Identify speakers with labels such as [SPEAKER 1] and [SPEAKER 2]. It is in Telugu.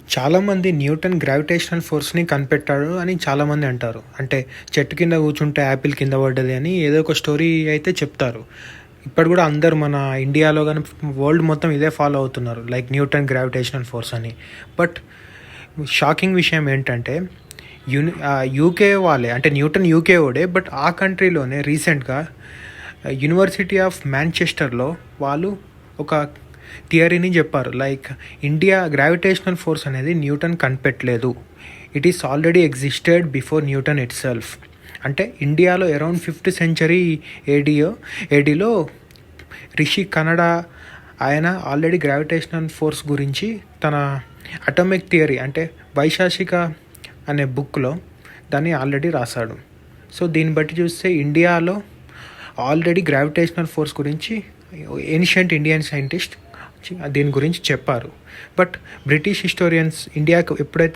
[SPEAKER 1] చాలామంది న్యూటన్ గ్రావిటేషనల్ ఫోర్స్‌ని కనిపెట్టాడు అని చాలామంది అంటారు. అంటే చెట్టు కింద కూర్చుంటే యాపిల్ కింద పడ్డది అని ఏదో ఒక స్టోరీ అయితే చెప్తారు. ఇప్పటి కూడా అందరూ మన ఇండియాలో గాని వరల్డ్ మొత్తం ఇదే ఫాలో అవుతున్నారు. లైక్ న్యూటన్ గ్రావిటేషనల్ ఫోర్స్ అని. బట్ షాకింగ్ విషయం ఏంటంటే యూకే వాళ్ళే, అంటే న్యూటన్ యూకే వాడే, బట్ ఆ కంట్రీలోనే రీసెంట్‌గా యూనివర్సిటీ ఆఫ్ మాంచెస్టర్‌లో వాళ్ళు ఒక థియరీని చెప్పారు. లైక్ ఇండియా గ్రావిటేషనల్ ఫోర్స్ అనేది న్యూటన్ కనిపెట్టలేదు. It is already existed before Newton itself. అంటే ఇండియాలో అరౌండ్ 5th సెంచరీ ఏడీలో రిషి కనడా ఆయన ఆల్రెడీ గ్రావిటేషనల్ ఫోర్స్ గురించి తన అటామిక్ థియరీ అంటే వైశాఖిక అనే బుక్లో దాన్ని ఆల్రెడీ రాశాడు. సో దీన్ని బట్టి చూస్తే ఇండియాలో ఆల్రెడీ గ్రావిటేషనల్ ఫోర్స్ గురించి ఏన్షియంట్ ఇండియన్ సైంటిస్ట్ దీని గురించి చెప్పారు. బట్ బ్రిటిష్ హిస్టోరియన్స్ ఇండియాకు ఎప్పుడైతే